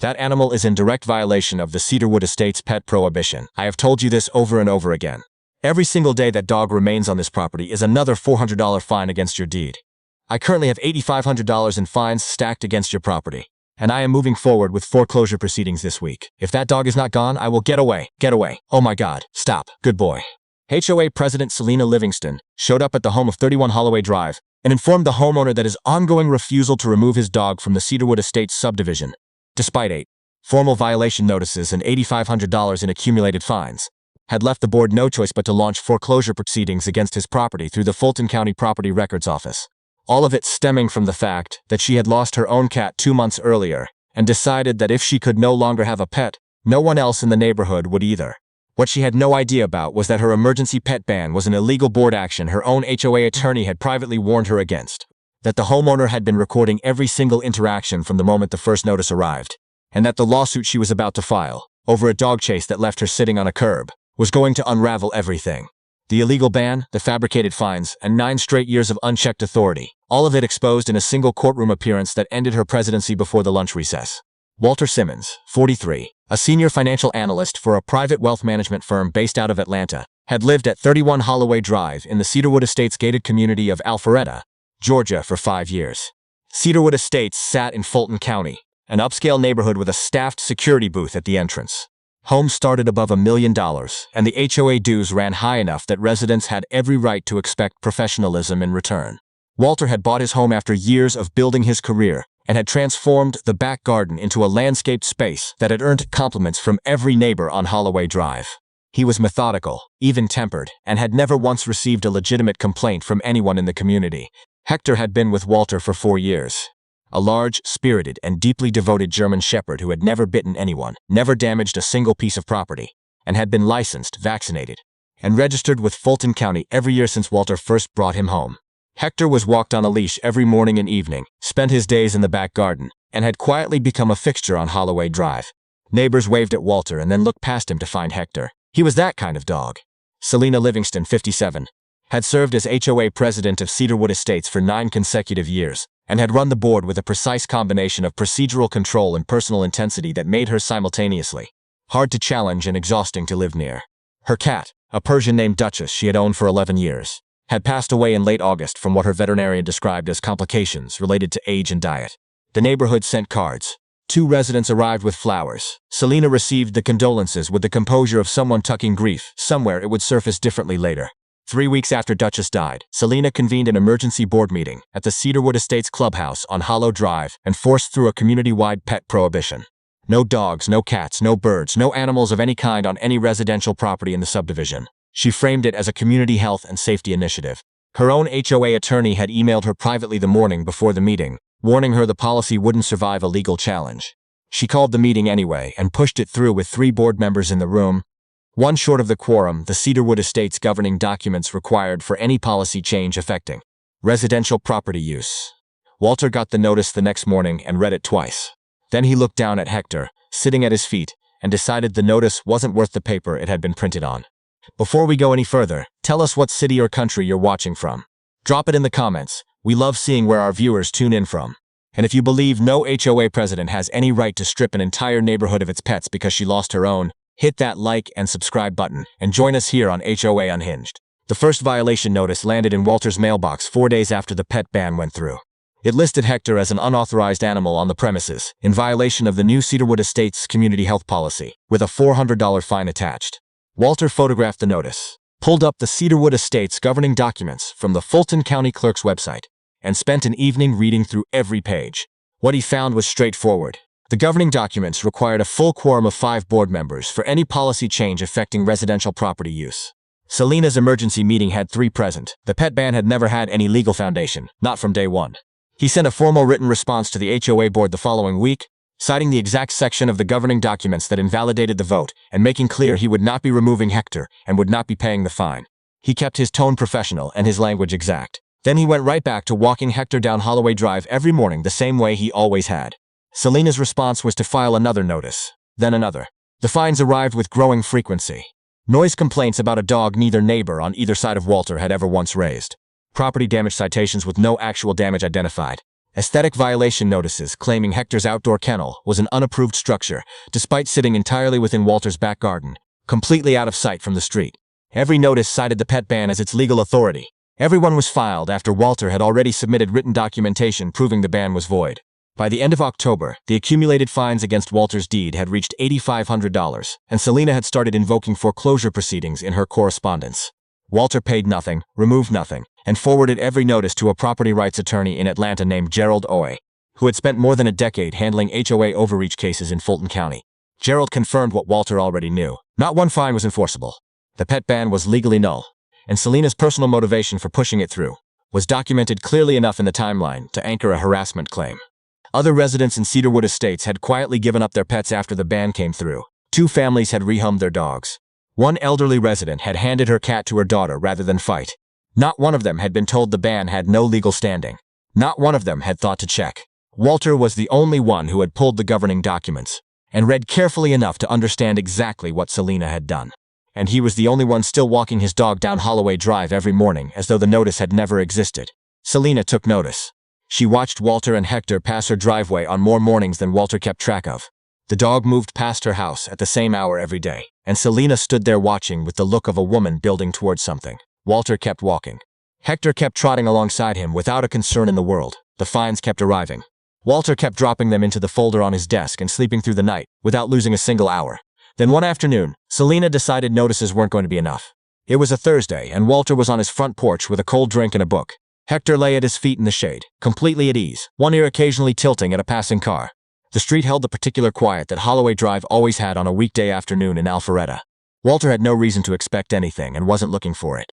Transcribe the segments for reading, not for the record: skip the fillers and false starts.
That animal is in direct violation of the Cedarwood Estates pet prohibition. I have told you this over and over again. Every single day that dog remains on this property is another $400 fine against your deed. I currently have $8,500 in fines stacked against your property, and I am moving forward with foreclosure proceedings this week. If that dog is not gone, I will get away. Get away. Oh my God. Stop. Good boy. HOA President Selena Livingston showed up at the home of 31 Holloway Drive and informed the homeowner that his ongoing refusal to remove his dog from the Cedarwood Estates subdivision, despite 8 formal violation notices and $8,500 in accumulated fines, had left the board no choice but to launch foreclosure proceedings against his property through the Fulton County Property Records Office. All of it stemming from the fact that she had lost her own cat 2 months earlier and decided that if she could no longer have a pet, no one else in the neighborhood would either. What she had no idea about was that her emergency pet ban was an illegal board action her own HOA attorney had privately warned her against, that the homeowner had been recording every single interaction from the moment the first notice arrived, and that the lawsuit she was about to file, over a dog chase that left her sitting on a curb, was going to unravel everything. The illegal ban, the fabricated fines, and 9 straight years of unchecked authority, all of it exposed in a single courtroom appearance that ended her presidency before the lunch recess. Walter Simmons, 43, a senior financial analyst for a private wealth management firm based out of Atlanta, had lived at 31 Holloway Drive in the Cedarwood Estates gated community of Alpharetta, Georgia for 5 years. Cedarwood Estates sat in Fulton County, an upscale neighborhood with a staffed security booth at the entrance. Homes started above $1 million, and the HOA dues ran high enough that residents had every right to expect professionalism in return. Walter had bought his home after years of building his career and had transformed the back garden into a landscaped space that had earned compliments from every neighbor on Holloway Drive. He was methodical, even-tempered, and had never once received a legitimate complaint from anyone in the community. Hector had been with Walter for 4 years. A large, spirited, and deeply devoted German shepherd who had never bitten anyone, never damaged a single piece of property, and had been licensed, vaccinated, and registered with Fulton County every year since Walter first brought him home. Hector was walked on a leash every morning and evening, spent his days in the back garden, and had quietly become a fixture on Holloway Drive. Neighbors waved at Walter and then looked past him to find Hector. He was that kind of dog. Selena Livingston, 57, had served as HOA president of Cedarwood Estates for 9 consecutive years, and had run the board with a precise combination of procedural control and personal intensity that made her simultaneously hard to challenge and exhausting to live near. Her cat, a Persian named Duchess she had owned for 11 years, had passed away in late August from what her veterinarian described as complications related to age and diet. The neighborhood sent cards. 2 residents arrived with flowers. Selena received the condolences with the composure of someone tucking grief. Somewhere it would surface differently later. 3 weeks after Duchess died, Selena convened an emergency board meeting at the Cedarwood Estates Clubhouse on Hollow Drive and forced through a community-wide pet prohibition. No dogs, no cats, no birds, no animals of any kind on any residential property in the subdivision. She framed it as a community health and safety initiative. Her own HOA attorney had emailed her privately the morning before the meeting, warning her the policy wouldn't survive a legal challenge. She called the meeting anyway and pushed it through with 3 board members in the room. One short of the quorum, the Cedarwood Estates governing documents required for any policy change affecting residential property use. Walter got the notice the next morning and read it twice. Then he looked down at Hector, sitting at his feet, and decided the notice wasn't worth the paper it had been printed on. Before we go any further, tell us what city or country you're watching from. Drop it in the comments. We love seeing where our viewers tune in from. And if you believe no HOA president has any right to strip an entire neighborhood of its pets because she lost her own, hit that like and subscribe button and join us here on HOA Unhinged. The first violation notice landed in Walter's mailbox 4 days after the pet ban went through. It listed Hector as an unauthorized animal on the premises, in violation of the new Cedarwood Estates community health policy, with a $400 fine attached. Walter photographed the notice, pulled up the Cedarwood Estates governing documents from the Fulton County Clerk's website, and spent an evening reading through every page. What he found was straightforward. The governing documents required a full quorum of 5 board members for any policy change affecting residential property use. Selena's emergency meeting had 3 present. The pet ban had never had any legal foundation, not from day one. He sent a formal written response to the HOA board the following week, citing the exact section of the governing documents that invalidated the vote and making clear he would not be removing Hector and would not be paying the fine. He kept his tone professional and his language exact. Then he went right back to walking Hector down Holloway Drive every morning the same way he always had. Selena's response was to file another notice, then another. The fines arrived with growing frequency. Noise complaints about a dog neither neighbor on either side of Walter had ever once raised. Property damage citations with no actual damage identified. Aesthetic violation notices claiming Hector's outdoor kennel was an unapproved structure, despite sitting entirely within Walter's back garden, completely out of sight from the street. Every notice cited the pet ban as its legal authority. Everyone was filed after Walter had already submitted written documentation proving the ban was void. By the end of October, the accumulated fines against Walter's deed had reached $8,500, and Selena had started invoking foreclosure proceedings in her correspondence. Walter paid nothing, removed nothing, and forwarded every notice to a property rights attorney in Atlanta named Gerald HOA, who had spent more than a decade handling HOA overreach cases in Fulton County. Gerald confirmed what Walter already knew. Not one fine was enforceable. The pet ban was legally null, and Selena's personal motivation for pushing it through was documented clearly enough in the timeline to anchor a harassment claim. Other residents in Cedarwood Estates had quietly given up their pets after the ban came through. 2 families had rehomed their dogs. One elderly resident had handed her cat to her daughter rather than fight. Not one of them had been told the ban had no legal standing. Not one of them had thought to check. Walter was the only one who had pulled the governing documents and read carefully enough to understand exactly what Selena had done. And he was the only one still walking his dog down Holloway Drive every morning as though the notice had never existed. Selena took notice. She watched Walter and Hector pass her driveway on more mornings than Walter kept track of. The dog moved past her house at the same hour every day, and Selena stood there watching with the look of a woman building towards something. Walter kept walking. Hector kept trotting alongside him without a concern in the world. The fines kept arriving. Walter kept dropping them into the folder on his desk and sleeping through the night without losing a single hour. Then one afternoon, Selena decided notices weren't going to be enough. It was a Thursday, and Walter was on his front porch with a cold drink and a book. Hector lay at his feet in the shade, completely at ease, one ear occasionally tilting at a passing car. The street held the particular quiet that Holloway Drive always had on a weekday afternoon in Alpharetta. Walter had no reason to expect anything and wasn't looking for it.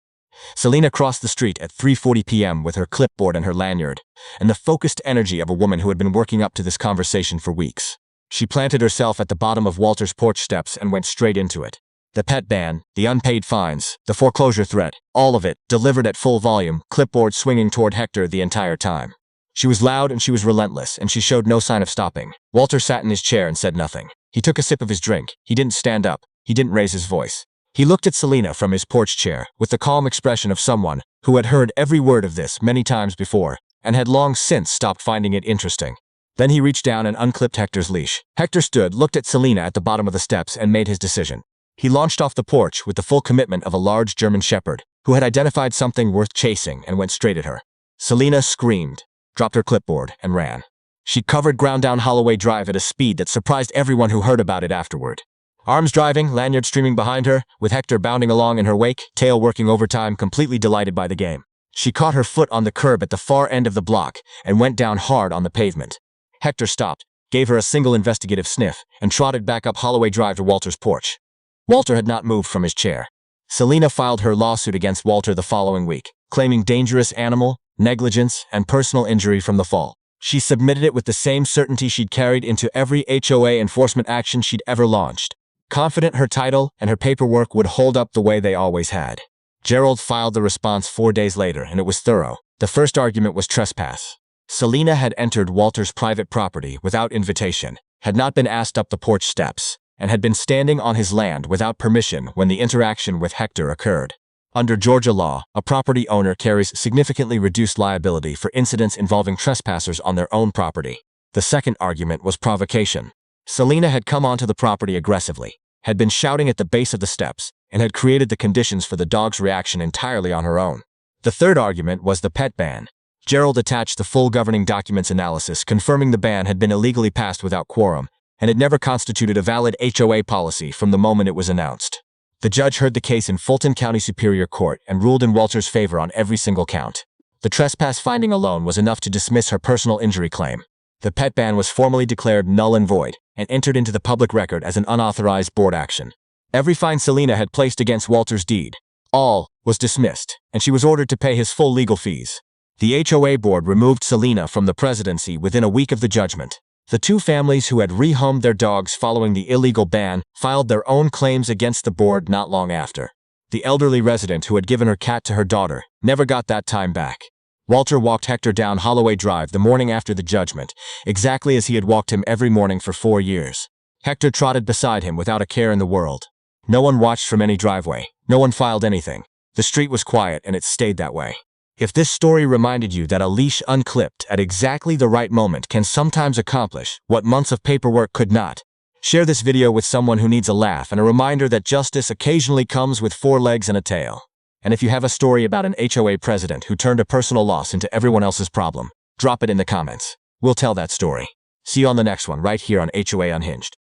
Selena crossed the street at 3:40 p.m. with her clipboard and her lanyard, and the focused energy of a woman who had been working up to this conversation for weeks. She planted herself at the bottom of Walter's porch steps and went straight into it. The pet ban, the unpaid fines, the foreclosure threat, all of it, delivered at full volume, clipboard swinging toward Hector the entire time. She was loud and she was relentless, and she showed no sign of stopping. Walter sat in his chair and said nothing. He took a sip of his drink. He didn't stand up. He didn't raise his voice. He looked at Selena from his porch chair with the calm expression of someone who had heard every word of this many times before and had long since stopped finding it interesting. Then he reached down and unclipped Hector's leash. Hector stood, looked at Selena at the bottom of the steps, and made his decision. He launched off the porch with the full commitment of a large German shepherd who had identified something worth chasing and went straight at her. Selena screamed, dropped her clipboard, and ran. She covered ground down Holloway Drive at a speed that surprised everyone who heard about it afterward. Arms driving, lanyard streaming behind her, with Hector bounding along in her wake, tail working overtime, completely delighted by the game. She caught her foot on the curb at the far end of the block and went down hard on the pavement. Hector stopped, gave her a single investigative sniff, and trotted back up Holloway Drive to Walter's porch. Walter had not moved from his chair. Selena filed her lawsuit against Walter the following week, claiming dangerous animal, negligence, and personal injury from the fall. She submitted it with the same certainty she'd carried into every HOA enforcement action she'd ever launched, confident her title and her paperwork would hold up the way they always had. Gerald filed the response 4 days later, and it was thorough. The first argument was trespass. Selena had entered Walter's private property without invitation, had not been asked up the porch steps, and had been standing on his land without permission when the interaction with Hector occurred. Under Georgia law, a property owner carries significantly reduced liability for incidents involving trespassers on their own property. The second argument was provocation. Selena had come onto the property aggressively, had been shouting at the base of the steps, and had created the conditions for the dog's reaction entirely on her own. The third argument was the pet ban. Gerald attached the full governing documents analysis confirming the ban had been illegally passed without quorum and had never constituted a valid HOA policy from the moment it was announced. The judge heard the case in Fulton County Superior Court and ruled in Walter's favor on every single count. The trespass finding alone was enough to dismiss her personal injury claim. The pet ban was formally declared null and void and entered into the public record as an unauthorized board action. Every fine Selena had placed against Walter's deed, all, was dismissed, and she was ordered to pay his full legal fees. The HOA board removed Selena from the presidency within a week of the judgment. The 2 families who had rehomed their dogs following the illegal ban filed their own claims against the board not long after. The elderly resident who had given her cat to her daughter never got that time back. Walter walked Hector down Holloway Drive the morning after the judgment, exactly as he had walked him every morning for 4 years. Hector trotted beside him without a care in the world. No one watched from any driveway. No one filed anything. The street was quiet, and it stayed that way. If this story reminded you that a leash unclipped at exactly the right moment can sometimes accomplish what months of paperwork could not, share this video with someone who needs a laugh and a reminder that justice occasionally comes with 4 legs and a tail. And if you have a story about an HOA president who turned a personal loss into everyone else's problem, drop it in the comments. We'll tell that story. See you on the next one right here on HOA Unhinged.